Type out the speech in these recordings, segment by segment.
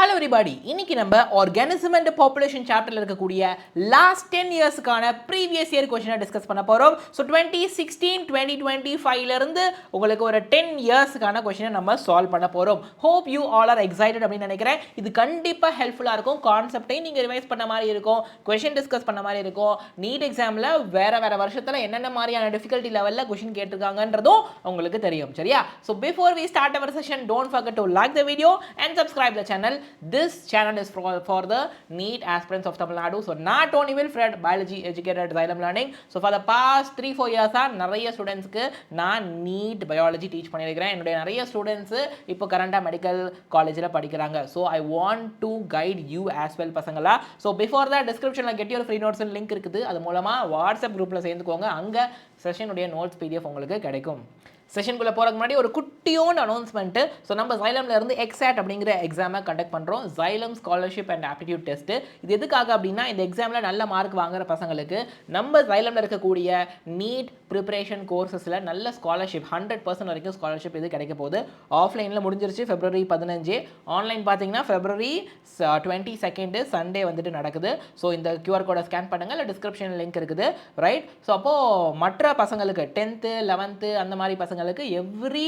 Hello everybody, இன்னைக்கு நம்ம organism and population சாப்டர்ல இருக்கக்கூடிய லாஸ்ட் 10 இயர்ஸ்க்கான ப்ரீவியஸ் இயர் கொஸ்டினை டிஸ்கஸ் பண்ண போறோம். ஸோ 2016 2025ல இருந்து உங்களுக்கு ஒரு 10 இயர்ஸ்க்கான கொஸ்டினை நம்ம சால்வ் பண்ண போறோம். Hope you all R excited அப்படின்னு நினைக்கிறேன். இது கண்டிப்பா ஹெல்ப்ஃபுல்லா இருக்கும். கான்செப்டையும் நீங்க ரிவைஸ் பண்ண மாதிரி இருக்கும், கொஸ்டின் டிஸ்கஸ் பண்ண மாதிரி இருக்கும். நீட் எக்ஸாம்ல வேற வருஷத்துல என்னென்ன மாதிரியான டிஃபிகல்ட்டி லெவல்ல கொஸ்டின் கேட்டிருக்காங்கன்றதும் உங்களுக்கு தெரியும். சரியா? So before we start our session, don't forget to like the video and subscribe the channel. This channel is for the NEET aspirants of Tamil Nadu. So not only Wilfred biology educated xylem learning. So for the past 3-4 years நிறைய ஸ்டூடெண்ட்ஸ்க்கு நான் NEET biology teach பண்ணியிருக்கிறேன். என்னுடைய நிறைய students இப்போ கரண்டாக medical காலேஜில் படிக்கிறாங்க. So I want to guide you as well பசங்களா. ஸோ பிஃபோர் த டிஸ்கிரிப்ஷனில் get your free notes link இருக்குது. அது மூலமாக வாட்ஸ்அப் குரூப்பில் சேர்ந்துக்கோங்க. அங்கே செஷனுடைய நோட்ஸ் PDF உங்களுக்கு கிடைக்கும். செஷனுக்குள்ளே போகிறதுக்கு முன்னாடி ஒரு குட்டியோன் அனௌன்ஸ்மெண்ட்டு. ஸோ நம்ம ஜைலமில் இருந்து எக்ஸாட் அப்படிங்கிற எக்ஸாமை கண்டக்ட் பண்ணுறோம். Xylem scholarship and aptitude test. இது எதுக்காக அப்படின்னா, இந்த எக்ஸாமில் நல்ல மார்க் வாங்குற பசங்களுக்கு நம்ம ஜைலமில் இருக்கக்கூடிய நீட் ப்ரிப்பரேஷன் கோர்சஸில் நல்ல ஸ்காலர்ஷிப் 100% வரைக்கும் ஸ்காலர்ஷிப் இது கிடைக்க போகுது. ஆஃப்லைனில் முடிஞ்சிருச்சு February 15. ஆன்லைன் பார்த்தீங்கன்னா February 22 சண்டே வந்துட்டு நடக்குது. ஸோ இந்த QR கோடை ஸ்கேன் பண்ணுங்கள், இல்லை டிஸ்கிரிப்ஷன் லிங்க் இருக்குது. ரைட்? ஸோ அப்போது மற்ற பசங்களுக்கு 10th 11th அந்த மாதிரி பசங்களுக்கு எவ்ரி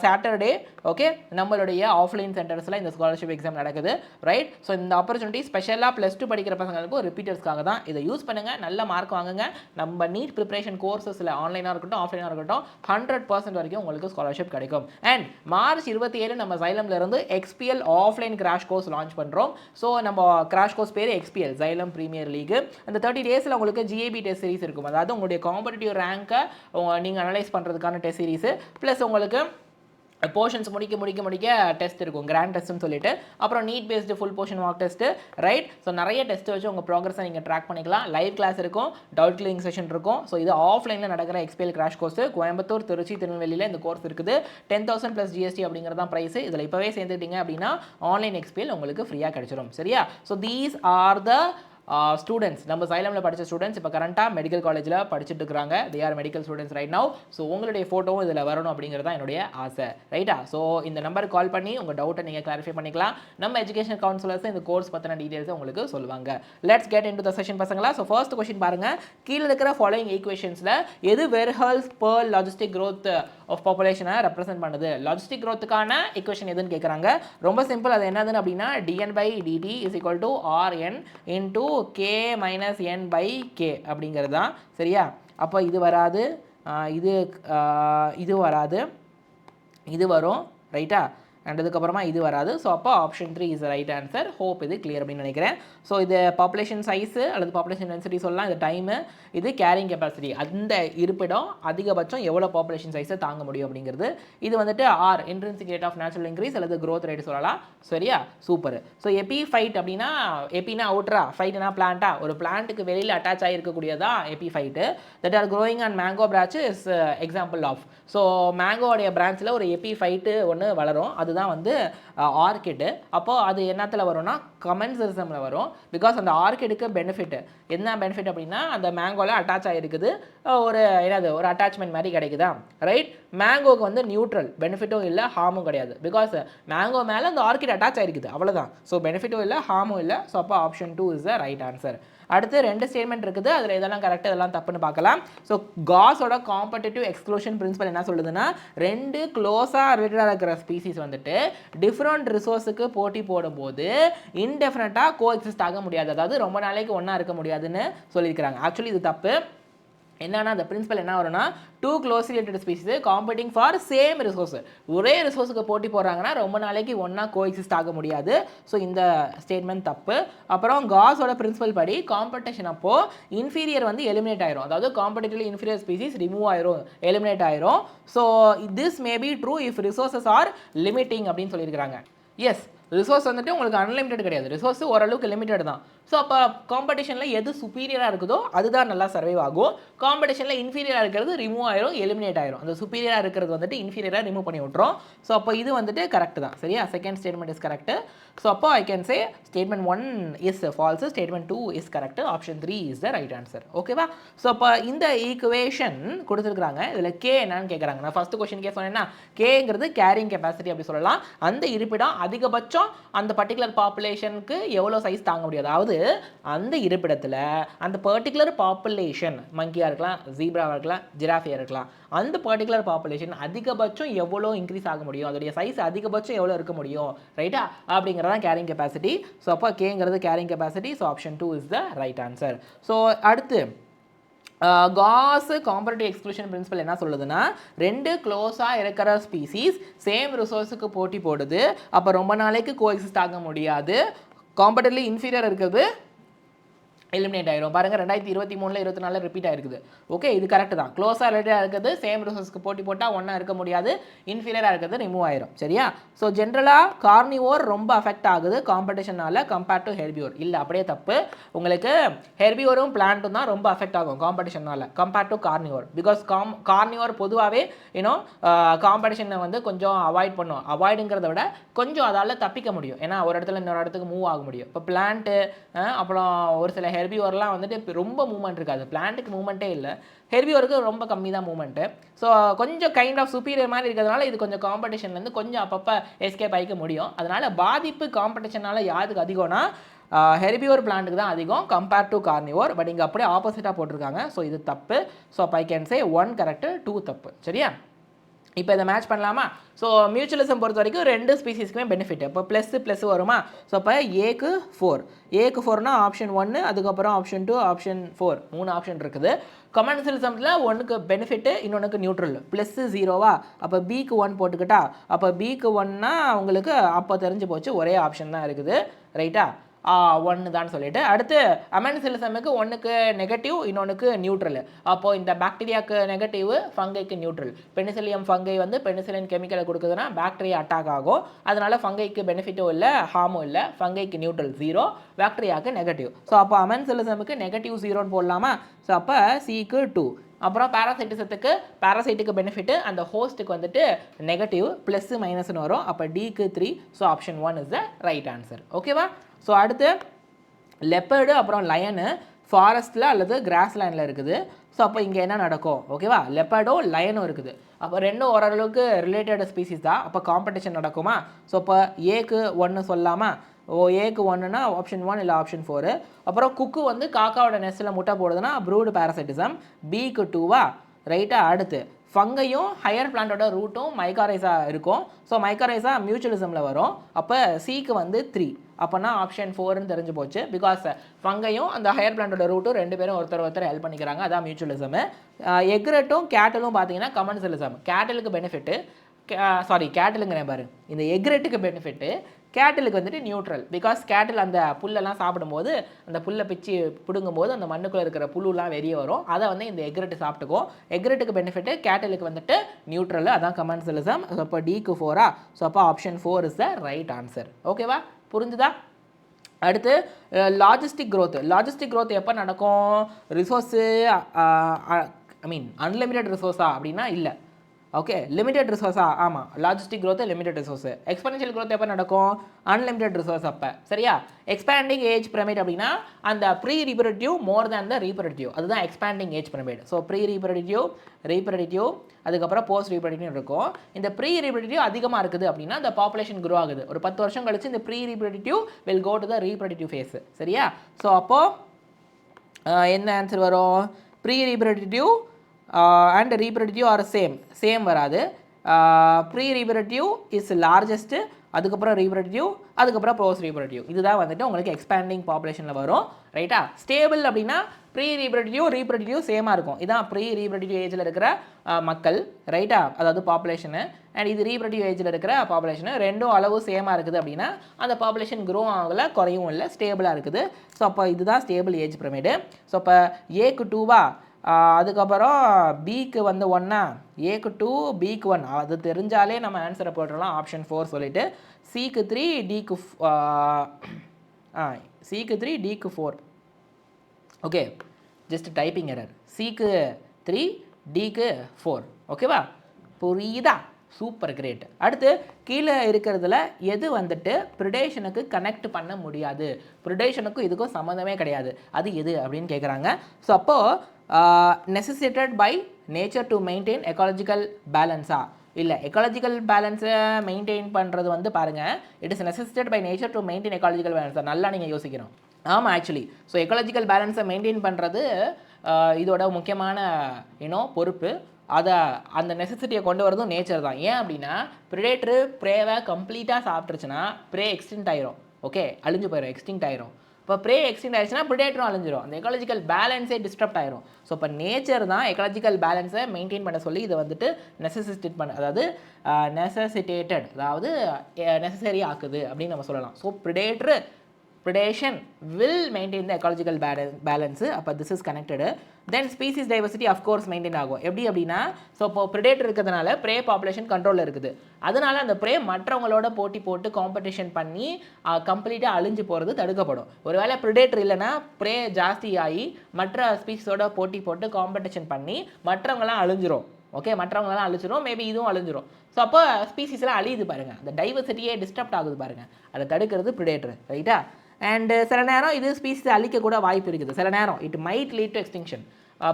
சாட்டர்டே ஓகே நம்மளுடைய ஆஃப்லைன் சென்டர்ஸில் இந்த ஸ்காலர்ஷிப் எக்ஸாம் நடக்குது. ரைட்? ஸோ இந்த ஆப்பர்ச்சுனிட்டி ஸ்பெஷலாக +2 படிக்கிற பசங்களுக்கும் ரிப்பீட்டர்ஸ்க்காக தான். இதை யூஸ் பண்ணுங்கள், நல்ல மார்க் வாங்குங்க. நம்ம நீட் ப்ரிப்பரேஷன் கோர்சஸில் ஆன்லைனாக இருக்கட்டும் ஆஃப்லைனாக இருக்கட்டும் 100% வரைக்கும் உங்களுக்கு ஸ்காலர்ஷிப் கிடைக்கும். அண்ட் March 27 நம்ம ஜைலம்ல இருந்து XPL offline crash course launch பண்ணுறோம். ஸோ நம்ம கிராஷ் கோர்ஸ் பேர் XPL ஜைலம் பிரீமியர் லீக். அந்த 30 டேஸில் உங்களுக்கு GAB டெஸ்ட் சீரிஸ் இருக்கும். அதாவது உங்களுடைய காம்படிட்டிவ் ரேங்கை நீங்கள் அனலைஸ் பண்ணுறதுக்கான டெஸ்ட் சீரிஸ் ப்ளஸ் உங்களுக்கு போர்ஷன்ஸ் முடிக்க டெஸ்ட் இருக்கும், கிராண்ட் டெஸ்ட்னு சொல்லிட்டு. அப்புறம் NEET based full portion mark test. Right? So நிறைய டெஸ்ட் வச்சு உங்கள் ப்ராக்ரஸை நீங்கள் ட்ராக் பண்ணிக்கலாம். லைவ் கிளாஸ் இருக்கும், டவுட் கிளியரிங் செஷன் இருக்கும். ஸோ இது ஆஃப்லைனில் நடக்கிற XPL crash course. Coimbatore, Trichy, திருநெல்வேலியில் இந்த கோர்ஸ் இருக்குது. 10,000 + GST அப்படிங்கிறது தான் ப்ரைஸ். இதில் இப்போவே சேர்ந்துட்டீங்க அப்படின்னா ஆன்லைன் XPL உங்களுக்கு ஃப்ரீயாக கிடைச்சிடும். சரியா? So these are the students. நம்ம சைலமில் படித்த ஸ்டூடெண்ட்ஸ் இப்போ கரண்ட்டாக மெடிக்கல் காலேஜில் படிச்சுட்டு இருக்கிறாங்க. They are medical students right now. So உங்களுடைய ஃபோட்டோவும் இதில் வரணும் அப்படிங்கிறது தான் என்னுடைய ஆசை. ரைட்டா? ஸோ இந்த நம்பருக்கு கால் பண்ணி உங்கள் டவுட்டை நீங்கள் கிளாரிஃபை பண்ணிக்கலாம். நம்ம எஜுகேஷன் கவுன்சிலர்ஸ் இந்த கோர்ஸ் பற்றின டீடைல்ஸை உங்களுக்கு சொல்லுவாங்க. Let's get into the session பசங்களா. ஸோ ஃபர்ஸ்ட் கொஸ்டின் பாருங்கள். கீழே இருக்கிற ஃபாலோயிங் ஈக்குவேஷன்ஸில் எது Verhulst Pearl logistic growth of பாப்புலேஷனை ரெப்ரசென்ட் பண்ணுது? லாஜிஸ்டிக் growthக்கான ஈக்குவேஷன் எதுன்னு கேட்குறாங்க. ரொம்ப சிம்பிள். அது என்னதுன்னு அப்படின்னா dN/dt = Rn into k - n/k அப்படிங்கிறது தான். சரியா? அப்போ இது வராது, இது வராது, இது வரும். ரைட்டா? அண்ட் அதுக்கப்புறமா இது வராது. ஸோ அப்போ option 3 is right answer. Hope இது கிளியர் அப்படின்னு நினைக்கிறேன். ஸோ இது பாப்புலேஷன் சைஸு அல்லது பாப்புலேஷன் டென்சிட்டி சொல்லலாம். இது டைமு, இது கேரிங் கெப்பாசிட்டி. அந்த இருப்பிடம் அதிகபட்சம் எவ்வளோ பாப்புலேஷன் சைஸை தாங்க முடியும் அப்படிங்கிறது. இது வந்துட்டு r intrinsic rate of natural increase அல்லது growth ரேட் சொல்லலாம். சரியா? சூப்பர். ஸோ எபி ஃபைட் அப்படின்னா, எபினா அவுட்ரா, ஃபைட்னா பிளான்ட்டா. ஒரு பிளான்ட்டுக்கு வெளியில் அட்டாச் ஆகிருக்கக்கூடியதான் epiphyte. That are growing and mango branch is example of. So மேங்கோடைய பிரான்ச்சில் ஒரு எபி ஃபைட்டு ஒன்று வளரும். அதுதான் வந்து ஆர்கிட். அப்போது அது என்னத்தில் வரும்னா கமென்சரிசமில் வரும். பிகாஸ் அந்த ஆர்கிடுக்கு பெனிஃபிட் என்ன பெனிஃபிட் அப்படின்னா, அந்த மேங்கோவில் அட்டாச் ஆகிருக்குது, ஒரு என்னது ஒரு அட்டாச்மெண்ட் மாதிரி கிடைக்குதா. ரைட்? மேங்கோக்கு வந்து நியூட்ரல், பெனிஃபிட்டும் இல்லை ஹார்மும் கிடையாது. பிகாஸ் மேங்கோ மேலே அந்த ஆர்கிட் அட்டாச் ஆகிருக்குது, அவ்வளோதான். ஸோ பெனிஃபிட்டும் இல்லை ஹார்மும் இல்லை. ஸோ அப்போ option 2 is the right answer. அடுத்து 2 ஸ்டேட்மெண்ட் இருக்குது. அதில் இதெல்லாம் கரெக்டாக, இதெல்லாம் தப்புன்னு பார்க்கலாம். ஸோ காஸோட காம்படிட்டிவ் எக்ஸ்க்ளூஷன் பிரின்சிபல் என்ன சொல்லுதுன்னா, 2 க்ளோஸாக ரிலேட்டடாக இருக்கிற ஸ்பீசிஸ் வந்துட்டு டிஃப்ரெண்ட் ரிசோர்ஸுக்கு போட்டி போடும்போது இன்டெஃபினட்டாக கோஎக்ஸிஸ்ட் ஆக முடியாது, அதாவது ரொம்ப நாளைக்கு ஒன்றா இருக்க முடியாதுன்னு சொல்லியிருக்கிறாங்க. ஆக்சுவலி இது தப்பு. என்னன்னா அந்த பிரின்சிபல் என்ன வரும்னா, 2 close related species competing for same resource, ஒரே ரிசோர்ஸுக்கு போட்டி போடுறாங்கன்னா ரொம்ப நாளைக்கு ஒன்றா கோஎக்ஸிஸ்ட் ஆக முடியாது. ஸோ இந்த ஸ்டேட்மெண்ட் தப்பு. அப்புறம் காஸோட பிரின்சிபல் படி காம்படிஷன் அப்போது இன்ஃபீரியர் வந்து எலிமினேட் ஆயிரும், அதாவது காம்படிட்டிவ்லி இன்ஃபீரியர் ஸ்பீசிஸ் ரிமூவ் ஆயிரும், எலிமினேட் ஆயிரும். So this may be true if resources R limiting அப்படின்னு சொல்லியிருக்கிறாங்க. எஸ், ரிசோர்ஸ் வந்துட்டு உங்களுக்கு அன்லிமிட்டட் கிடையாது, ரிசோர்ஸ் ஓரளவுக்கு லிமிட்டட் தான். ஸோ அப்போ காம்படிஷனில் எது சுப்பீரியராக இருக்குதோ அதுதான் நல்லா சர்வைவ் ஆகும். காம்படிஷனில் இன்ஃபீரியராக இருக்கிறது ரிமூவ் ஆயிரும், எலிமினேட் ஆயிரும். அந்த சுப்பீரியராக இருக்கிறது வந்துட்டு இன்ஃபீரியராக ரிமூவ் பண்ணி விட்டுரும். ஸோ அப்போ இது வந்துட்டு கரெக்ட் தான். சரியா? Second statement is correct. So அப்போ I can say statement 1 is false, statement 2 is correct, option 3 is the right answer. ஓகேவா? ஸோ அப்போ இந்த ஈக்குவேஷன் கொடுத்துருக்காங்க. இதில் கே என்னன்னு கேட்குறாங்க. நான் ஃபர்ஸ்ட் கொஸ்டின் சொன்னேன்னா கேங்கிறது கேரிங் கெப்பாசிட்டி அப்படி சொல்லலாம். அந்த இருப்பிடம் அதிகபட்சம் அந்த பர்டிகுலர் பாப்புலேஷனுக்கு எவ்வளோ சைஸ் தாங்க முடியும், அதாவது அந்த இருப்பிடத்தில் அந்த பர்டிகுலர் பாப்புலேஷன் மங்கியாக இருக்கலாம், ஜீப்ராவாக இருக்கலாம், ஜிராஃபியாக இருக்கலாம், அந்த பர்டிகுலர் பாப்புலேஷன் அதிகபட்சம் எவ்வளோ இன்க்ரீஸ் ஆக முடியும், அதோடைய சைஸ் அதிகபட்சம் எவ்வளோ இருக்க முடியும், ரைட்டா? அப்படிங்கிறதான் கேரிங் கெப்பாசிட்டி. ஸோ அப்போ கேங்கிறது carrying capacity. So option 2 is the right answer. So அடுத்து காஸ் காம்பரேட்டிவ் எக்ஸ்க்ளூஷன் பிரின்சிபல் என்ன சொல்லுதுன்னா, ரெண்டு க்ளோஸாக இருக்கிற ஸ்பீசிஸ் சேம் ரிசோர்ஸுக்கு போட்டி போடுது, அப்போ ரொம்ப நாளைக்கு கோஎக்ஸிஸ்ட் ஆக முடியாது, காம்பரேட்டிவ்லி இன்ஃபீரியர் இருக்கிறது எலிமினேட் ஆயிரும். பாருங்கள் 2023 24 ரிப்பீட் ஆயிருக்குது. ஓகே, இது கரெக்ட் தான். க்ளோஸாக ரிலேட்டடாக இருக்கிறது சேம் ரிசோர்ஸ்க்கு போட்டி போட்டால் ஒன்றா இருக்க முடியாது, இன்ஃபீரியராக இருக்கிறது ரிமூவ் ஆயிரும். சரியா? ஸோ ஜென்ரலாக கார்னிவோர் ரொம்ப அஃபெக்ட் ஆகுது காம்படிஷனால் கம்பேர்ட் டு ஹெர்பிவோர். இல்லை, அப்படியே தப்பு. உங்களுக்கு ஹெர்பிவோரும் பிளான்ட்டும் தான் ரொம்ப அஃபெக்ட் ஆகும் காம்படிஷனால் compared to carnivore. Because carnivore பொதுவாகவே காம்படிஷனை வந்து கொஞ்சம் அவாய்ட் பண்ணும். அவாய்டுங்கிறத விட கொஞ்சம் அதால் தப்பிக்க முடியும். ஏன்னா ஒரு இடத்துல இன்னொரு இடத்துக்கு மூவ் ஆக முடியும். இப்போ பிளான்ட்டு அப்புறம் ஒரு சில ஹெர்பிவோர்லாம் வந்துட்டு ரொம்ப மூவ்மெண்ட் இருக்காது. பிளான்ட்டுக்கு மூவ்மெண்ட்டே இல்லை, ஹெர்பிவோருக்கு ரொம்ப கம்மி தான் மூவ்மெண்ட்டு. ஸோ கொஞ்சம் கைண்ட் ஆஃப் சுப்பீரியர் மாதிரி இருக்கிறதுனால இது கொஞ்சம் காம்படிஷன்லேருந்து கொஞ்சம் அப்பப்போ எஸ்கேப் ஆகிக்க முடியும். அதனால் பாதிப்பு காம்படிஷனால் யாருக்கு அதிகம்னா ஹெர்பிவோர் பிளான்ட்டுக்கு தான் அதிகம் கம்பேர்ட் டு கார்னிவோர். பட் இங்கே அப்படியே ஆப்போசிட்டாக போட்டிருக்காங்க. ஸோ இது தப்பு. ஸோ அப்போ ஐ கேன் சே 1 கரெக்டு, 2 தப்பு. சரியா? இப்போ இதை மேட்ச் பண்ணலாமா? ஸோ மியூச்சுவலிசம் பொறுத்த வரைக்கும் ரெண்டு ஸ்பீசிஸ்க்குமே பெனிஃபிட். இப்போ ப்ளஸ் வருமா? ஸோ அப்போ ஏக்கு 4னா ஆப்ஷன் 1, அதுக்கப்புறம் ஆப்ஷன் 2, ஆப்ஷன் 4, 3 ஆப்ஷன் இருக்குது. கமென்சலிசமில் ஒன்றுக்கு பெனிஃபிட்டு, இன்னொன்றுக்கு நியூட்ரல். ப்ளஸ் 0வா? அப்போ பிக்கு 1 போட்டுக்கிட்டா, அப்போ பிக்கு 1னா உங்களுக்கு அப்போ தெரிஞ்சு போச்சு ஒரே ஆப்ஷன் தான் இருக்குது. ரைட்டா? 1 தான் சொல்லிட்டு அடுத்து அமென்சிலிசமுக்கு 1க்கு நெகட்டிவ், இன்னொன்றுக்கு நியூட்ரல். அப்போது இந்த பாக்டீரியாவுக்கு நெகட்டிவ், ஃபங்கைக்கு நியூட்ரல். பெனிசிலியம் ஃபங்கை வந்து பெனிசிலின் கெமிக்கலை கொடுக்குதுன்னா பாக்டீரியா அட்டாக் ஆகும். அதனால ஃபங்கைக்கு பெனிஃபிட்டும் இல்லை, ஹார்மும் இல்லை. ஃபங்கைக்கு நியூட்ரல் 0, பாக்டீரியாவுக்கு நெகட்டிவ். ஸோ அப்போ அமென்சிலிசமுக்கு நெகட்டிவ் 0ன்னு போடலாமா? ஸோ அப்போ சிக்கு 2. அப்புறம் பேராசைட்டுக்கு பெனிஃபிட்டு, அந்த ஹோஸ்ட்டுக்கு வந்துட்டு நெகட்டிவ், ப்ளஸ் மைனஸ்னு வரும். அப்போ டிக்கு 3. So option 1 is the right answer. ஓகேவா? ஸோ அடுத்து லெப்பர்டு அப்புறம் லயனு ஃபாரஸ்ட்டில் அல்லது கிராஸ்லேண்டில் இருக்குது. ஸோ அப்போ இங்கே என்ன நடக்கும்? ஓகேவா? லெப்பர்டும் லயனும் இருக்குது. அப்போ ரெண்டும் ஓரளவுக்கு ரிலேட்டட் ஸ்பீசிஸ் தான். அப்போ காம்படிஷன் நடக்குமா? ஸோ இப்போ ஏக்கு 1 சொல்லாமா? ஏக்கு 1னா ஆப்ஷன் 1 இல்லை ஆப்ஷன் 4. அப்புறம் குக்கு வந்து காக்காவோட நெஸ்ட்டில் முட்டை போடுதுன்னா ப்ரூடு பேரசைட்டிசம். பிக்கு 2வா? ரைட்டா? அடுத்து ஃபங்கையும் ஹையர் பிளான்ட்டோட ரூட்டும் மைக்காரைஸாக இருக்கும். ஸோ மைக்காரைஸா மியூச்சுவலிசமில் வரும். அப்போ சிக்கு வந்து 3. அப்போனா ஆப்ஷன் 4ன்னு தெரிஞ்சு போச்சு. பிகாஸ் ஃபங்கையும் அந்த ஹையர் பிளான்ட்டோட ரூட்டும் ரெண்டு பேரும் ஒருத்தர் ஹெல்ப் பண்ணிக்கிறாங்க. அதான் மியூச்சுவலிசமு. எக்ரெட்டும் கேட்டலும் பார்த்தீங்கன்னா கமென்சலிசம். கேட்டலுக்கு பெனிஃபிட்டு, கேட்டலுங்கிறேன் பாரு, இந்த எக்ரெட்டுக்கு பெனிஃபிட்டு, கேட்டிலுக்கு வந்துட்டு நியூட்ரல். பிகாஸ் கேட்டில் அந்த புல்லெல்லாம் சாப்பிடும்போது அந்த புல்லை பிச்சு பிடுங்கும்போது அந்த மண்ணுக்குள்ளே இருக்கிற புல்லுலாம் வெளியே வரும். அதை வந்து இந்த எக்ரெட்டு சாப்பிட்டுக்கும். எக்ரெட்டுக்கு பெனிஃபிட்டு, கேட்டிலுக்கு வந்துட்டு நியூட்ரல். அதான் கமென்சலிசம். ஸோ அப்போ டிக்கு 4ஆ? ஸோ அப்போ option 4 is the right answer. ஓகேவா? புரிஞ்சுதா? அடுத்து லாஜிஸ்டிக் க்ரோத் எப்போ நடக்கும்? ரிசோர்ஸு அன்லிமிட்டெட் ரிசோர்ஸா அப்படின்னா இல்லை. ஓகே, லிமிடெட் ரிசோர்ஸா? ஆமாம், logistic growth limited resource. Exponential growth எப்போ நடக்கும்? அன்லிமிடெட் ரிசோர்ஸ் அப்போ. சரியா? எக்ஸ்பேண்டிங் ஏஜ் பிரமிட் அப்படின்னா அந்த pre reproductive more than the reproductive, அதுதான் expanding age pyramid. So pre reproductive அதுக்கப்புறம் போஸ்ட் ரீப்ரொடக்டிவ் இருக்கும். இந்த ப்ரீ ரீப்ரொடக்டிவ் அதிகமாக இருக்குது அப்படின்னா அந்த பாப்புலேஷன் க்ரோ ஆகுது. ஒரு 10 வருஷம் கழிச்சு இந்த pre reproductive will go to the reproductive phase. சரியா? ஸோ அப்போது என்ன ஆன்சர் வரும்? Pre reproductive and reproductive are same வராது. ப்ரீ ரீப்ரொடக்டிவ் இஸ் லார்ஜஸ்ட்டு, அதுக்கப்புறம் ரீப்ரொடக்டிவ், அதுக்கப்புறம் போஸ்ட் ரீப்ரொடக்டிவ். இதுதான் வந்துட்டு உங்களுக்கு எக்ஸ்பேண்டிங் பாப்புலேஷனில் வரும். ரைட்டா? ஸ்டேபிள் அப்படின்னா ப்ரீ ரீப்ரொடக்டிவ் சேமாக இருக்கும். இதான் ப்ரீ ரீப்ரொடக்டிவ் ஏஜில் இருக்கிற மக்கள். ரைட்டா? அதாவது பாப்புலேஷனு. அண்ட் இது ரீப்ரொடக்டிவ் ஏஜில் இருக்கிற பாப்புலேஷனு. ரெண்டும் அளவு சேமாக இருக்குது அப்படின்னா அந்த பாப்புலேஷன் க்ரோ ஆகலை, குறையும் இல்லை, ஸ்டேபிளாக இருக்குது. ஸோ அப்போ இதுதான் ஸ்டேபிள் ஏஜ் பிரமிடு. ஸோ அப்போ ஏக்கு 2வா? அதுக்கப்புறம் பிக்கு வந்து 1ஆ? ஏக்கு 2, பிக்கு 1. அது தெரிஞ்சாலே நம்ம ஆன்சரை போட்டுடலாம். ஆப்ஷன் 4 சொல்லிவிட்டு சிக்கு 3, டிக்கு சிக்கு 3 டிக்கு 4. Okay, just typing error. சிக்கு 3 டிக்கு 4. ஓகேவா, புரியுதா? Super great. அடுத்து கீழே இருக்கிறதுல எது வந்துட்டு ப்ரிடேஷனுக்கு கனெக்ட் பண்ண முடியாது, ப்ரிடேஷனுக்கும் இதுக்கும் சம்மந்தமே கிடையாது, அது எது அப்படின்னு கேட்குறாங்க. ஸோ அப்போது necessitated by nature to maintain ecological பேலன்ஸா? இல்லை, எக்காலஜிக்கல் பேலன்ஸை மெயின்டைன் பண்ணுறது வந்து பாருங்கள், it is necessitated by nature to maintain ecological பேலன்ஸா? நல்லா நீங்கள் யோசிக்கணும். ஆமாம், ஆக்சுவலி ஸோ எக்காலஜிக்கல் பேலன்ஸை மெயின்டைன் பண்ணுறது இதோட முக்கியமான பொறுப்பு. அதை அந்த நெசசிட்டியை கொண்டு வரதும் நேச்சர் தான். ஏன் அப்படின்னா ப்ரிடேட்டரு ப்ரேவை கம்ப்ளீட்டாக சாப்பிட்ருச்சுன்னா ப்ரே எக்ஸ்டிங்க்ட் ஆயிரும். ஓகே, அழிஞ்சு போயிடும், எக்ஸ்டிங்க்ட் ஆயிரும். இப்போ ப்ரே எக்ஸ்டிங்க்ட் ஆயிடுச்சுன்னா ப்ரிடேட்டரும் அழிஞ்சிரும், அந்த எக்காலஜிக்கல் பேலன்ஸே டிஸ்டர்ப்ட் ஆயிரும். ஸோ இப்போ நேச்சர் தான் எக்காலஜிக்கல் பேலன்ஸை மெயின்டைன் பண்ண சொல்லி இதை வந்துட்டு நெசசிட்டேட் பண்ண, அதாவது நெசசிட்டேட்டட், அதாவது நெசசரி ஆக்குது அப்படின்னு நம்ம சொல்லலாம். So predation will maintain the ecological balance. அப்போ this is connected. Then species diversity of course maintain ஆகும். எப்படி அப்படின்னா, ஸோ இப்போ predator இருக்கிறதுனால prey population கண்ட்ரோலில் இருக்குது. அதனால அந்த prey மற்றவங்களோட போட்டி போட்டு காம்படிஷன் பண்ணி கம்ப்ளீட்டாக அழிஞ்சு போகிறது தடுக்கப்படும். ஒருவேளை predator இல்லைன்னா prey ஜாஸ்தி ஆகி மற்ற ஸ்பீஸோட போட்டி போட்டு காம்படிஷன் பண்ணி மற்றவங்களாம் அழிஞ்சிரும். ஓகே, மற்றவங்களாம் அழிச்சிரும், மேபி இதுவும் அழிஞ்சிரும். ஸோ அப்போ ஸ்பீசிஸ்லாம் அழியுது பாருங்கள், அந்த டைவர்சிட்டியே டிஸ்டர்ப்ட் ஆகுது பாருங்கள், அதை தடுக்கிறது predator, ரைட்டா? அண்டு சில நேரம் இது ஸ்பீசிஸை அழிக்கக்கூட வாய்ப்பு இருக்குது. சில நேரம் it might lead to extinction.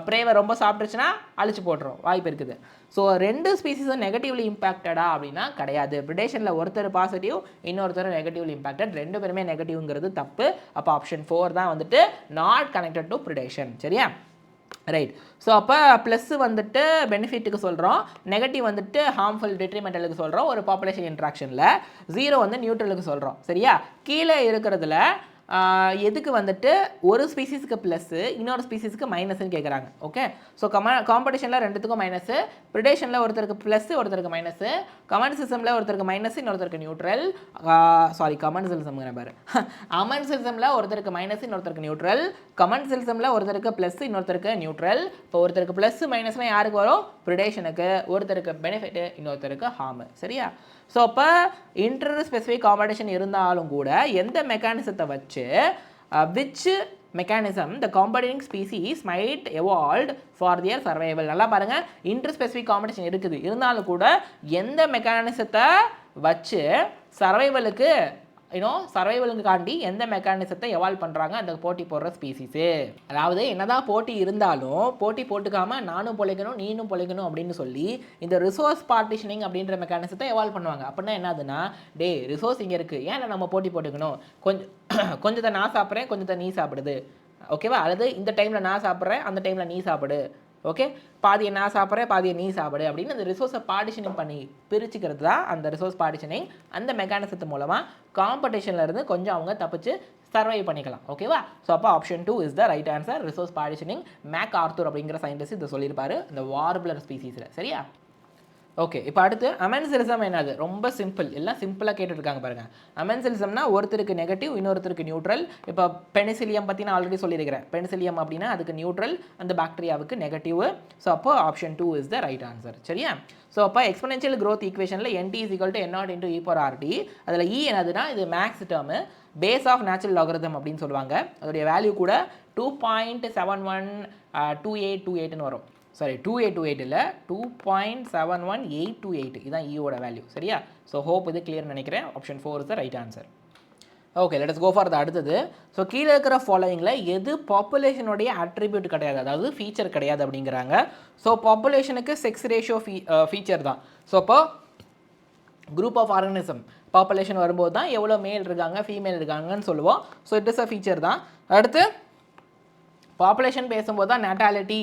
ப்ரேவை ரொம்ப சாப்பிட்டுச்சுன்னா அழிச்சு போட்டுரும் வாய்ப்பு இருக்குது. ஸோ ரெண்டு ஸ்பீசிஸும் நெகட்டிவ்லி இம்பாக்டடா அப்படின்னா கிடையாது. ப்ரிடேஷனில் ஒருத்தர் பாசிட்டிவ், இன்னொருத்தர் நெகட்டிவ்லி இம்பாக்டட், ரெண்டு பேருமே நெகட்டிவ்ங்கிறது தப்பு. அப்போ ஆப்ஷன் 4 தான் வந்துட்டு நாட் கனெக்டட் டு ப்ரிடேஷன். சரியா, ரைட். ஸோ அப்போ ப்ளஸ்ஸு வந்துட்டு பெனிஃபிட்டுக்கு சொல்கிறோம், நெகட்டிவ் வந்துட்டு ஹார்ம்ஃபுல் டெட்ரிமெண்டலுக்கு சொல்கிறோம் ஒரு பாப்புலேஷன் இன்ட்ராக்ஷனில், 0 வந்து நியூட்ரலுக்கு சொல்கிறோம். சரியா, கீழே இருக்கிறதுல எதுக்கு வந்துட்டு ஒரு ஸ்பீசிஸ்க்கு ப்ளஸ்ஸு இன்னொரு ஸ்பீசிஸ்க்கு மைனஸ்ன்னு கேட்குறாங்க. ஓகே, ஸோ காம்படிஷனில் ரெண்டுத்துக்கும் மைனஸு, ப்ரிடேஷனில் ஒருத்தருக்கு ப்ளஸ்ஸு ஒருத்தருக்கு மைனஸு, கமெண்ட் சிஸ்டமில் ஒருத்தருக்கு மைனஸ் இன்னொருத்தருக்கு நியூட்ரல், கமெண்ட் சிஸ்டம்ங்கிற பாரு அமெண்ட் சிஸ்டமில் ஒருத்தருக்கு மைனஸ் இன்னொருத்தருக்கு நியூட்ரல், கமெண்ட் சிஸ்டமில் ஒருத்தருக்கு ப்ளஸ் இன்னொருத்தருக்கு நியூட்ரல். இப்போ ஒருத்தருக்கு ப்ளஸ் மைனஸ்னால் யாருக்கு வரும்? ப்ரிடேஷனுக்கு. ஒருத்தருக்கு பெனிஃபிட்டு இன்னொருத்தருக்கு ஹார்மு. சரியா, ஸோ அப்போ இன்டர் ஸ்பெசிஃபிக் காம்படிஷன் இருந்தாலும் கூட எந்த மெக்கானிசத்தை வச்சு which mechanism the competing species might evolved for their survival. நல்லா பாருங்கள், இன்டர் ஸ்பெசிஃபிக் காம்படிஷன் இருக்குது, இருந்தாலும் கூட எந்த மெக்கானிசத்தை வச்சு சர்வைவலுக்கு சர்வைவலுக்காண்டி எந்த மெக்கானிசத்தை எவால்வ் பண்ணுறாங்க அந்த போட்டி போடுற ஸ்பீசிஸு. அதாவது என்னதான் போட்டி இருந்தாலும் போட்டி போட்டுக்காமல் நானும் பொழைக்கணும் நீனும் பொழைக்கணும் அப்படின்னு சொல்லி இந்த ரிசோர்ஸ் பார்ட்டிஷனிங் அப்படின்ற மெக்கானிசத்தை எவால்வ் பண்ணுவாங்க. அப்படின்னா என்னதுன்னா, டே ரிசோர்ஸ் இங்கே இருக்குது, ஏன் நம்ம போட்டி போட்டுக்கணும், கொஞ்சத்தை நான் சாப்பிட்றேன் கொஞ்சத்தை நீ சாப்பிடுது, ஓகேவா? அல்லது இந்த டைமில் நான் சாப்பிட்றேன் அந்த டைமில் நீ சாப்பிடு, ஓகே, பாதியை நான் சாப்பிட்றேன் பாதியை நீ சாப்பிடு அப்படின்னு அந்த ரிசோர்ஸை பார்ட்டிஷனிங் பண்ணி பிரிச்சுக்கிறது தான் அந்த ரிசோர்ஸ் பார்ட்டிஷனிங். அந்த மெக்கானிசத்து மூலமாக காம்படிஷன்லேருந்து கொஞ்சம் அவங்க தப்பிச்சு சர்வை பண்ணிக்கலாம். ஓகேவா? ஸோ அப்போ option 2 is the right answer. Resource partitioning MacArthur அப்படிங்கிற சயின்டிஸ்ட் இதை சொல்லியிருப்பாரு இந்த வார்பிளர் ஸ்பீசிஸில். சரியா, ஓகே. இப்போ அடுத்து அமென்சிலிசம் என்னது? ரொம்ப சிம்பிள், எல்லாம் சிம்பிளாக கேட்டுருக்காங்க பாருங்கள். அமென்சிலிசம்னா ஒருத்தருக்கு நெகட்டிவ் இன்னொருத்தருக்கு நியூட்ரல். இப்போ பெனிசிலியம் பற்றி நான் ஆல்ரெடி சொல்லியிருக்கிறேன். பெனிசிலியம் அப்படின்னா அதுக்கு நியூட்ரல், அந்த பாக்டீரியாவுக்கு நெகட்டிவ். ஸோ அப்போ option 2 is the right answer. சரியா, ஸோ அப்போ எக்ஸ்பெனன்ஷியல் க்ரோத் ஈக்குவேஷனில் NT = N0 × e⁻RT. அதில் E என்னதுன்னா இது max term, base of natural logarithm அப்படின்னு சொல்லுவாங்க. அதோடைய வேல்யூ கூட 2.712828ன்னு வரும். சாரி 2828 இல்லை 2.71828 இதுதான் ஈயோட வேல்யூ. சரியா, ஸோ ஹோப் இது கிளியர் நினைக்கிறேன். Option 4 is the right answer. Okay, let's go for the அடுத்தது. ஸோ கீழே இருக்கிற ஃபாலோயிங்கில் எது பாப்புலேஷனுடைய அட்ரிபியூட் கிடையாது, அதாவது ஃபீச்சர் கிடையாது அப்படிங்கிறாங்க. ஸோ பாப்புலேஷனுக்கு செக்ஸ் ரேஷியோ ஃபீச்சர் தான். ஸோ அப்போ குரூப் ஆஃப் ஆர்கனிசம் பாப்புலேஷன் வரும்போது தான் எவ்வளோ மேல் இருக்காங்க ஃபீமேல் இருக்காங்கன்னு சொல்லுவோம். So it is a feature தான். அடுத்து பாப்புலேஷன் பேசும்போது தான் natality,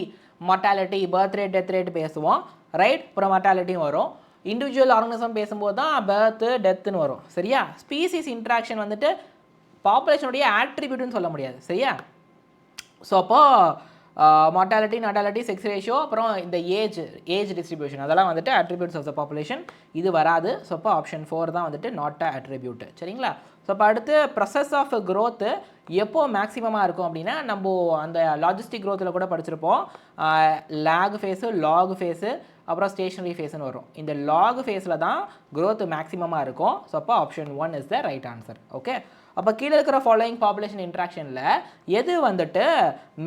mortality, birth rate, death rate பேசுவோம், ரைட்? அப்புறம் மார்டாலிட்டியும் வரும். இண்டிவிஜுவல் ஆர்கனிசம் பேசும்போது தான் பர்த்து டெத்துன்னு வரும். சரியா, ஸ்பீசிஸ் இன்ட்ராக்ஷன் வந்துட்டு பாப்புலேஷனுடைய ஆட்ரிபியூட்னு சொல்ல முடியாது. சரியா, ஸோ அப்போது மார்டாலிட்டி, நாட்டாலிட்டி, செக்ஸ் ரேஷியோ, அப்புறம் இந்த ஏஜ் டிஸ்ட்ரிபியூஷன் அதெல்லாம் வந்துட்டு அட்ரிபியூட்ஸ் ஆஃப் த பாப்புலேஷன், இது வராது. ஸோ அப்போ ஆப்ஷன் 4 தான் வந்துட்டு நாட் அ அட்ரிபியூட். சரிங்களா, ஸோ அப்போ அடுத்து ப்ராசஸ் ஆஃப் க்ரோத்து எப்போ மேக்ஸிமமாக இருக்கும் அப்படின்னா, நம்ம அந்த லாஜிஸ்டிக் க்ரோத்தில் கூட படிச்சிருப்போம். லேக் ஃபேஸு, லாக் ஃபேஸு, அப்புறம் ஸ்டேஷனரி ஃபேஸ்னு வரும். இந்த லாக் ஃபேஸில் தான் growth மேக்ஸிமமாக இருக்கும். ஸோ அப்போ option 1 is the right answer. Okay, அப்போ கீழே இருக்கிற ஃபாலோயிங் பாப்புலேஷன் இன்ட்ராக்ஷனில் எது வந்துட்டு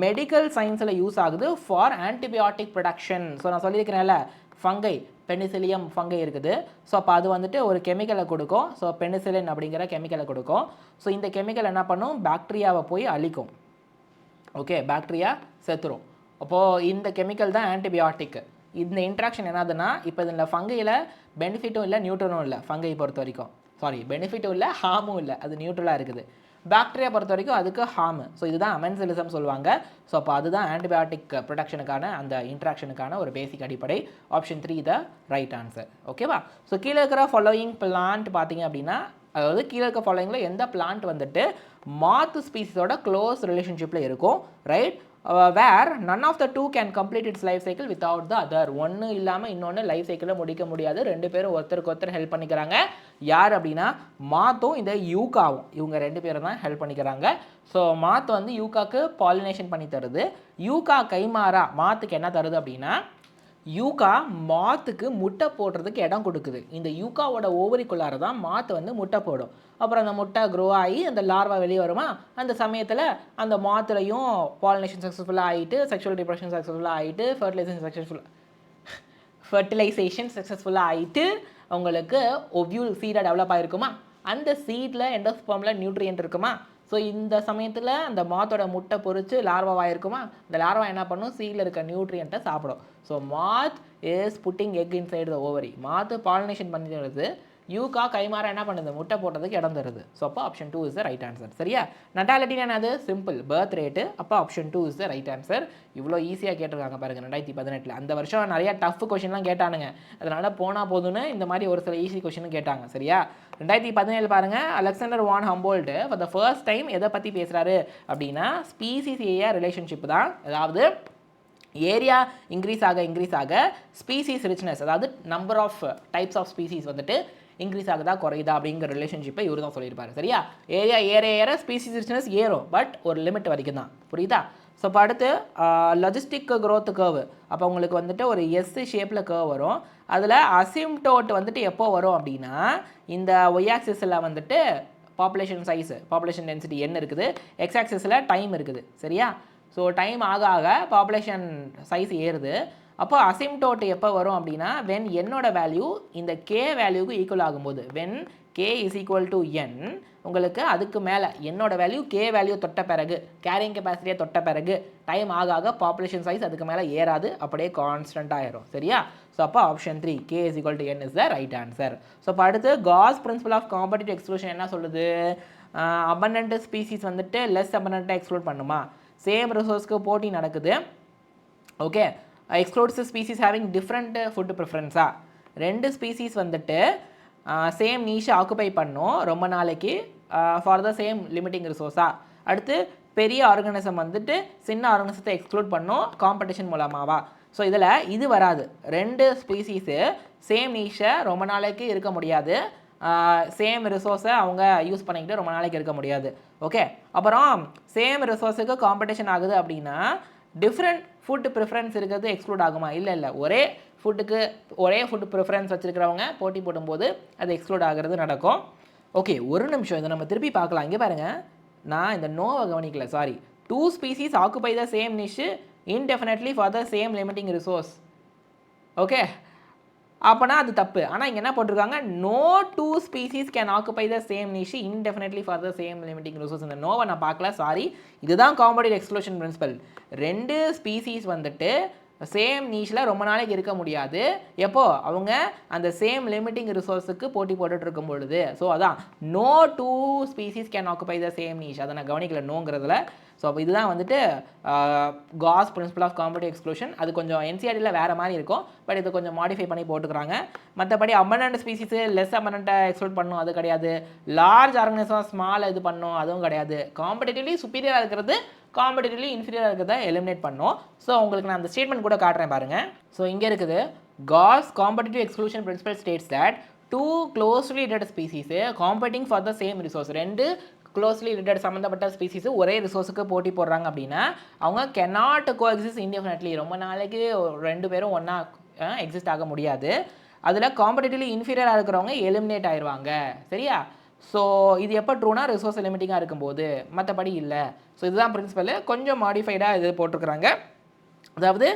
மெடிக்கல் சயின்ஸில் யூஸ் ஆகுது ஃபார் ஆன்டிபயோட்டிக் ப்ரொடக்ஷன்? ஸோ நான் சொல்லியிருக்கிறேன்ல, ஃபங்கை, பெனிசிலியம் ஃபங்கை இருக்குது. ஸோ அப்போ அது வந்துட்டு ஒரு கெமிக்கலை கொடுக்கும். ஸோ பெனிசிலின் அப்படிங்கிற கெமிக்கலை கொடுக்கும். ஸோ இந்த கெமிக்கல் என்ன பண்ணும், பாக்டீரியாவை போய் அழிக்கும். ஓகே, பாக்டீரியா செத்துரும். அப்போது இந்த கெமிக்கல் தான் ஆன்டிபயோட்டிக். இந்த இன்ட்ராக்ஷன் என்னதுன்னா, இப்போ இதில் ஃபங்கையில் பெனிஃபிட்டும் இல்லை நியூட்ரலும் இல்லை. ஃபங்கை பொறுத்த வரைக்கும் பெனிஃபிட்டும் இல்லை ஹார்மும் இல்லை, அது நியூட்ரலாக இருக்குது. பாக்டீரியா பொறுத்த வரைக்கும் அதுக்கு ஹார்மு. ஸோ இதுதான் அமென்சிலிசம் சொல்லுவாங்க. ஸோ அப்போ அதுதான் ஆன்டிபயோட்டிக் ப்ரொடக்ஷனுக்கான அந்த இன்ட்ராக்ஷனுக்கான ஒரு பேசிக் அடிப்படை. ஆப்ஷன் 3 த ரைட் ஆன்சர். ஓகேவா? ஸோ கீழே இருக்கிற ஃபாலோயிங் பிளான்ட் பார்த்தீங்க அப்படின்னா, அதாவது கீழே இருக்க ஃபாலோயிங்கில் எந்த பிளான்ட் வந்துட்டு மாத்து ஸ்பீசிஸோட க்ளோஸ் ரிலேஷன்ஷிப்பில் இருக்கும், right? Where none of the two can complete its life cycle without the other. ஒன்று இல்லாமல் இன்னொன்று லைஃப் சைக்கிளில் முடிக்க முடியாது. ரெண்டு பேரும் ஒருத்தருக்கு ஒருத்தர் ஹெல்ப் பண்ணிக்கிறாங்க. யார் அப்படின்னா, மாத்தும் இந்த யூகாவும். இவங்க ரெண்டு பேரும் தான் ஹெல்ப் பண்ணிக்கிறாங்க. ஸோ மாத்து வந்து யூகாக்கு பாலினேஷன் பண்ணி தருது. யூகா கைமாறா மாத்துக்கு என்ன தருது அப்படின்னா, யூகா மாத்துக்கு முட்டை போடுறதுக்கு இடம் கொடுக்குது. இந்த யூகாவோட ஓவரிக்குள்ளார தான் மாத்து வந்து முட்டை போடும். அப்புறம் அந்த முட்டை க்ரோ ஆகி அந்த லார்வா வெளியே வருமா, அந்த சமயத்தில் அந்த மாத்துலையும் பாலினேஷன் சக்ஸஸ்ஃபுல்லாக ஆகிட்டு, செக்ஷுவல் ரிப்ரடக்ஷன் சக்ஸஸ்ஃபுல்லாக ஆகிட்டு, ஃபர்டிலைசேஷன் சக்ஸஸ்ஃபுல்லாக ஆகிட்டு உங்களுக்கு ஒவ்யூல் சீடாக டெவலப் ஆகிருக்குமா, அந்த சீடில் எண்டோஸ்பெர்மில் நியூட்ரியன்ட் இருக்குமா. ஸோ இந்த சமயத்தில் அந்த மாத்தோட முட்டை பொறிச்சு லார்வாவாக இருக்குமா, இந்த லார்வா என்ன பண்ணும், சீடில் இருக்க நியூட்ரியண்ட்டை சாப்பிடும். So math is putting egg inside the ovary. மாத்து பாலினேஷன் பண்ணிடுறது, யூகா கைமாற என்ன பண்ணுது, முட்டை போட்டதுக்கு இடம் தருது. ஸோ அப்போ option 2 is the right answer. சரியா? நட்டாலிட்டி என்னது, சிம்பிள் பர்த் ரேட்டு. அப்போ option 2 is the right answer. இவ்வளோ ஈஸியாக கேட்டிருக்காங்க பாருங்கள் 2018. அந்த வருஷம் நிறைய டஃப் கொஷின்லாம் கேட்டானுங்க. அதனால் போனால் போதுன்னு இந்த மாதிரி ஒரு சில ஈஸி கொஷினும் கேட்டாங்க. சரியா? 2017 பாருங்கள், Alexander von Humboldt for the first time எதை பற்றி பேசுகிறாரு அப்படின்னா, ஸ்பீசிஸ் ஏரியா ரிலேஷன்ஷிப் தான். அதாவது ஏரியா இன்க்ரீஸ் ஆக ஸ்பீசிஸ் ரிச்னஸ், அதாவது number of types of species வந்துட்டு இன்க்ரீஸ் ஆகுதா குறையுதா அப்படிங்கிற ரிலேஷன்ஷிப்பை இவர் தான் சொல்லியிருப்பாரு. சரியா? ஏரியா ஏற ஸ்பீசிஸ் ரிச்னஸ் ஏறும், பட் ஒரு லிமிட் வரைக்கும் தான். புரியுதா? ஸோ இப்போ அடுத்து லாஜிஸ்டிக் க்ரோத் கர்வ். அப்போ உங்களுக்கு வந்துட்டு ஒரு எஸ் ஷேப்பில் கர்வ் வரும். அதில் அசிம்டோட் வந்துட்டு எப்போ வரும் அப்படின்னா, இந்த ஒய் ஆக்சிஸில் வந்துட்டு பாப்புலேஷன் சைஸ், பாப்புலேஷன் டென்சிட்டி என்ன இருக்குது, எக்ஸ் ஆக்சிஸில் டைம் இருக்குது. சரியா? ஸோ டைம் ஆக பாப்புலேஷன் சைஸ் ஏறுது. அப்போ அசிம்டோட் எப்போ வரும் அப்படின்னா, வென் என்னோட வேல்யூ இந்த கே வேல்யூக்கு ஈக்குவல் ஆகும்போது, when K is equal to N, உங்களுக்கு அதுக்கு மேலே என்னோட வேல்யூ கே வேல்யூ தொட்ட பிறகு, கேரிங் கெப்பாசிட்டியை தொட்ட பிறகு டைம் ஆக பாப்புலேஷன் சைஸ் அதுக்கு மேலே ஏறாது, அப்படியே கான்ஸ்டன்ட் ஆயிரும். சரியா? ஸோ அப்போ option 3 K is equal to N is the right answer. So இப்போ அடுத்து Gause principle of competitive exclusion என்ன சொல்லுது, அபண்டன்ட் ஸ்பீசிஸ் வந்துட்டு லெஸ் அபண்டன்ட்டாக எக்ஸ்க்ளூட் பண்ணுமா, சேம் ரிசோர்ஸ்க்கு போட்டி நடக்குது. Okay, excludes species having different food ப்ரிஃபரன்ஸா, ரெண்டு ஸ்பீசிஸ் வந்துட்டு சேம் நீஷை ஆக்குபை பண்ணும் ரொம்ப நாளைக்கு ஃபார் த சேம் லிமிட்டிங் ரிசோர்ஸா. அடுத்து பெரிய ஆர்கனிசம் வந்துட்டு சின்ன ஆர்கனிசத்தை எக்ஸ்க்ளூட் பண்ணும் காம்படிஷன் மூலமாவா. ஸோ இதில் இது வராது. ரெண்டு ஸ்பீசிஸு சேம் நீஷை ரொம்ப நாளைக்கு இருக்க முடியாது, சேம் ரிசோர்ஸை அவங்க யூஸ் பண்ணிக்கிட்டு ரொம்ப நாளைக்கு இருக்க முடியாது. ஓகே, அப்புறம் சேம் ரிசோர்ஸுக்கு காம்படிஷன் ஆகுது அப்படின்னா டிஃப்ரெண்ட் ஃபுட் ப்ரிஃபரன்ஸ் இருக்கிறது எக்ஸ்க்ளூட் ஆகுமா, இல்லை ஒரே ஃபுட் ப்ரிஃபரன்ஸ் வச்சுருக்கிறவங்க போட்டி போடும்போது அது எக்ஸ்க்ளூட் ஆகிறது நடக்கும். ஓகே, ஒரு நிமிஷம் இதை நம்ம திருப்பி பார்க்கலாம். இங்கே பாருங்கள், நான் இந்த நோவை கவனிக்கல, sorry. 2 species occupy the same niche indefinitely for the same limiting resource. Okay, அப்போனா அது தப்பு. ஆனால் இங்கே என்ன போட்டிருக்காங்க, no 2 species can occupy the same niche indefinitely for the same limiting resource. இந்த நோவை நான் பார்க்கல, சாரி. இதுதான் காம்படிட்டிவ் எக்ஸ்க்ளூஷன் பிரின்சிபல். ரெண்டு ஸ்பீசிஸ் வந்துட்டு சேம் நீஷில் ரொம்ப நாளைக்கு இருக்க முடியாது, எப்போ அவங்க அந்த சேம் லிமிட்டிங் ரிசோர்ஸுக்கு போட்டி போட்டுட்டு இருக்கும் பொழுது. ஸோ அதான் no 2 species can occupy the same niche. அதை நான் கவனிக்கல நோங்கிறதுல. ஸோ அப்போ இதுதான் வந்துட்டு Gause's principle of competitive exclusion. அது கொஞ்சம் என்சிஆர்டியில் வேறு மாதிரி இருக்கும், பட் இதை கொஞ்சம் மாடிஃபை பண்ணி போட்டுக்கிறாங்க. மற்றபடி அபண்டன்ட் ஸ்பீசிஸு லெஸ் அபண்டன்ட்டை எக்ஸ்க்ளூட் பண்ணும், அது கிடையாது. லார்ஜ் ஆர்கனைசம் ஸ்மால் இது பண்ணும், அதுவும் கிடையாது. காம்படிட்டிவ்லி சுப்பீரியராக இருக்கிறது காம்படிட்டிவ்லி இன்ஃபீரியராக இருக்கிறத எலிமினேட் பண்ணும். ஸோ உங்களுக்கு நான் அந்த ஸ்டேட்மெண்ட் கூட காட்டுறேன் பாருங்கள். ஸோ இங்கே இருக்குது, Gause competitive exclusion principle states that 2 closely related species competing for the same resource. ரெண்டு க்ளோஸ்லி ரிலேட்டட் சம்மந்தப்பட்ட ஸ்பீசிஸு ஒரே ரிசோர்ஸுக்கு போட்டி போடுறாங்க அப்படின்னா அவங்க cannot coexist indefinitely. ரொம்ப நாளைக்கு ரெண்டு பேரும் ஒன்றா எக்ஸிஸ்ட் ஆக முடியாது. அதில் காம்படிட்டிவ்லி இன்ஃபீரியராக இருக்கிறவங்க எலிமினேட் ஆயிடுவாங்க. சரியா? ஸோ இது எப்போ ட்ரூனா ரிசோர்ஸ் லிமிட்டிங்காக இருக்கும்போது, மற்றபடி இல்லை. ஸோ இதுதான் பிரின்சிபல். கொஞ்சம் மாடிஃபைடாக இது போட்டிருக்கிறாங்க. அதாவது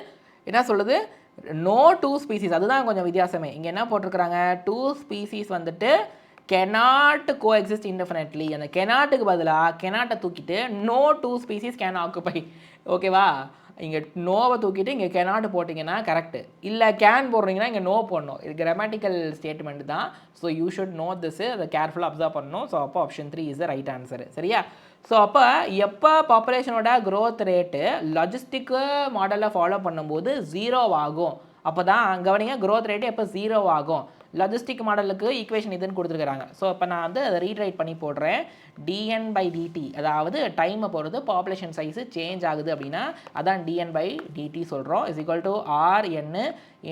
என்ன சொல்லுது, நோ 2 ஸ்பீசிஸ், அதுதான் கொஞ்சம் வித்தியாசமே. இங்கே என்ன போட்டிருக்கிறாங்க, 2 ஸ்பீசிஸ் வந்துட்டு cannot coexist indefinitely. அந்த cannotக்கு பதிலாக cannot தூக்கிட்டு no 2 species can occupy. ஓகேவா? இங்கே நோவை தூக்கிட்டு இங்கே cannot போட்டிங்கன்னா கரெக்டு. இல்லை கேன் போடுறீங்கன்னா இங்கே நோ போடணும். இது கிராமட்டிக்கல் ஸ்டேட்மெண்ட் தான். So you should know this, அதை கேர்ஃபுல்லாக அப்சர்வ் பண்ணணும். ஸோ அப்போ option 3 is the right answer. சரியா? ஸோ அப்போ எப்போ பாப்புலேஷனோட க்ரோத் ரேட்டு லாஜிஸ்டிக்கு மாடலில் ஃபாலோ பண்ணும்போது 0 ஆகும். அப்போ தான் கவனிங்க, க்ரோத் ரேட்டு எப்போ 0 ஆகும். லாஜிஸ்டிக் மாடலுக்கு ஈக்குவேஷன் இதுன்னு கொடுத்துருக்காங்க. ஸோ இப்போ நான் வந்து அதை ரீட்ரைட் பண்ணி போடுறேன். dn/dt, அதாவது டைமை பொறுத்து பாப்புலேஷன் சைஸு சேஞ்ச் ஆகுது அப்படின்னா அதான் dn/dt சொல்கிறோம். Is equal to rn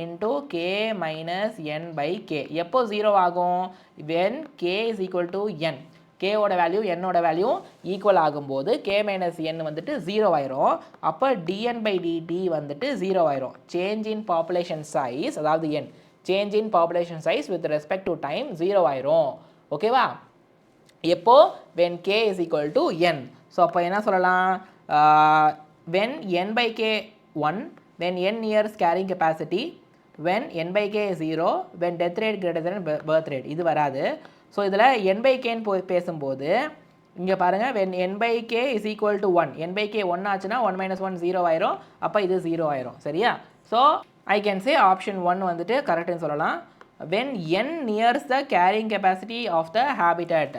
into k minus n/k. எப்போ 0 ஆகும்? When k is equal to n. கேவோட வேல்யூ என்னோட வேல்யூ ஈக்குவல் ஆகும்போது k மைனஸ் n வந்துட்டு 0 ஆயிரும். அப்போ dn/dt வந்துட்டு 0 ஆயிரும். சேஞ்ச் இன் பாப்புலேஷன் சைஸ், அதாவது n, change in population size with respect to time 0 ஆயிரும். ஓகேவா? எப்போ? when k is equal to n. So அப்போ என்ன சொல்லலாம், when n/k 1, when n years carrying capacity, when n/k is 0, when death rate greater than birth rate. இது வராது. So இதில் n/kன்னு பேசும்போது இங்கே பாருங்கள், when n/k is equal to 1, n/k 1 ஆச்சுன்னா 1 minus 1 0 ஆயிரும். அப்போ இது 0 ஆயிரும். சரியா? So I can say option 1 வந்துட்டு கரெக்ட்னு சொல்லலாம். when n nears the carrying capacity of the habitat.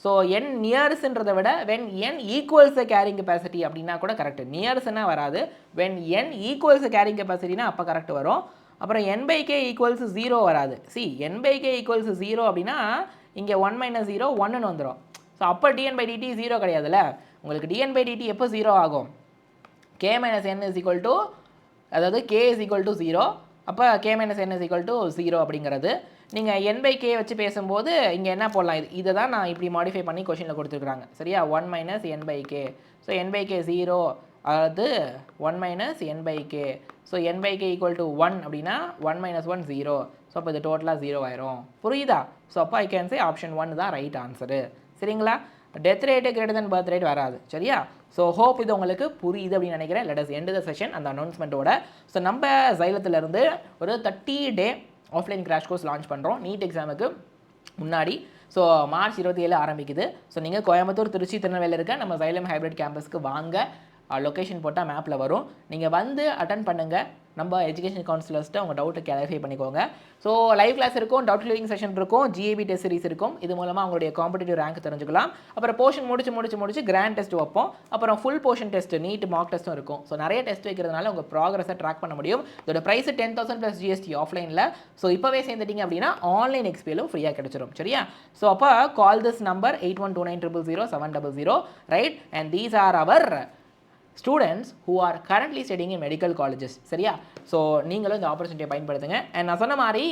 So n நியர்ஸ்ன்றதை விட when n equals the carrying capacity அப்படின்னா கூட கரெக்ட். நியர்ஸ்னா வராது. when n equals the carrying capacityனா அப்போ கரெக்ட் வரும். அப்புறம் n/k equals 0 வராது. see n/k equals 0 அப்படின்னா இங்கே 1 minus 0 1ன்னு வந்துடும். ஸோ அப்போ dn/dt 0 கிடையாதுல்ல. உங்களுக்கு dn/dt எப்போ 0 ஆகும்? k minus n is equal to, அதாவது k is equal to 0. அப்போ k minus n is equal to 0 அப்படிங்கிறது. நீங்கள் n/k வச்சு பேசும்போது இங்கே என்ன போடலாம், இதை தான் நான் இப்படி மாடிஃபை பண்ணி கொஷினில் கொடுத்துருக்குறாங்க. சரியா? 1 minus n/k. ஸோ n/k 0, அதாவது 1 minus n/k. So n/k equal to 1 அப்படின்னா 1 minus 1 0. ஸோ அப்போ இது டோட்டலாக 0 ஆயிரும். புரியுதா? ஸோ அப்போ ஐ கேன் சே ஆப்ஷன் 1 தான் ரைட் ஆன்சரு. சரிங்களா? Death rate greater than birth rate வராது. சரியா? ஸோ ஹோப் இது உங்களுக்கு புரியுது அப்படின்னு நினைக்கிறேன். Let us end the session அந்த அனௌன்ஸ்மெண்ட்டோட. ஸோ நம்ம ஜைலத்திலேருந்து ஒரு 30 டே ஆஃப்லைன் கிராஷ் கோர்ஸ் லான்ச் பண்ணுறோம் நீட் எக்ஸாமுக்கு முன்னாடி. ஸோ மார்ச் 27 ஆரம்பிக்குது. ஸோ நீங்கள் கோயம்புத்தூர், திருச்சி, திருநெல்வேலியில் இருக்க நம்ம ஜைலம் ஹைப்ரிட் கேம்பஸ்க்கு வாங்க. லொக்கேஷன் போட்டால் மேப்பில் வரும். நீங்கள் வந்து அட்டன் பண்ணுங்கள். நம்ம எஜுகேஷன் கவுன்சிலர்ஸ்ட்டு உங்கள் டவுட்டை கிளாரிஃபை பண்ணிக்கோங்க. ஸோ லைவ் கிளாஸ் இருக்கும், டவுட் கிளியரிங் செஷன் இருக்கும், GAB டெஸ்ட் சீரிஸ் இருக்கும். இது மூலமாக உங்களுடைய காம்படிட்டிவ் ரேங்க் தெரிஞ்சுக்கலாம். அப்புறம் போர்ஷன் முடிச்சு கிராண்ட் டெஸ்ட் வைப்போம். அப்புறம் full portion test, NEET mark டெஸ்ட்டும் இருக்கும். ஸோ நிறைய டெஸ்ட் வைக்கிறதுனால உங்கள் ப்ராக்ரஸை ட்ராக் பண்ண முடியும். இதோட ப்ரைஸ் 10,000 + GST ஆஃப்லைனில். ஸோ இப்போவே சேர்ந்துட்டீங்க அப்படின்னா ஆன்லைன் எக்ஸ்பிஎலும் ஃப்ரீயாக கிடைச்சிடும். சரியா? ஸோ அப்போ call this number 8129000700, right? And these are our students who are currently studying in medical colleges. சரியா? ஸோ நீங்களும் இந்த ஆப்பர்ச்சுனிட்டியை பயன்படுத்துங்க. அண்ட் நான் சொன்ன மாதிரி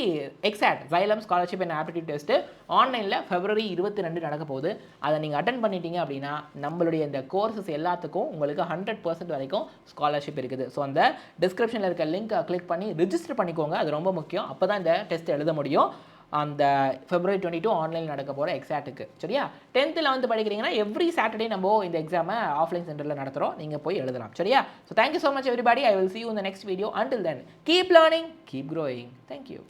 exact Xylem scholarship and aptitude test ஆன்லைனில் February 22 நடக்க போகுது. அதை நீங்கள் அட்டன் பண்ணிட்டீங்க அப்படின்னா நம்மளுடைய இந்த கோர்சஸ் எல்லாத்துக்கும் உங்களுக்கு 100% வரைக்கும் ஸ்காலர்ஷிப் இருக்குது. ஸோ அந்த டிஸ்கிரிப்ஷனில் இருக்க லிங்க் கிளிக் பண்ணி ரிஜிஸ்டர் பண்ணிக்கோங்க. அது ரொம்ப முக்கியம். அப்போ தான் இந்த டெஸ்ட் எழுத முடியும். அந்த February 22 ஆன்லைன் நடக்க போகிற எக்ஸாட்டுக்கு. சரியா? 10th 11th படிக்கிறீங்கன்னா எவ்ரி சாட்டர்டே நம்ம இந்த எக்ஸாமை ஆஃப்லைன் சென்டரில் நடத்துகிறோம். நீங்கள் போய் எழுதலாம். சரியா? So thank you so much everybody. I will see you in the next video. Until then, keep learning, keep growing. Thank you.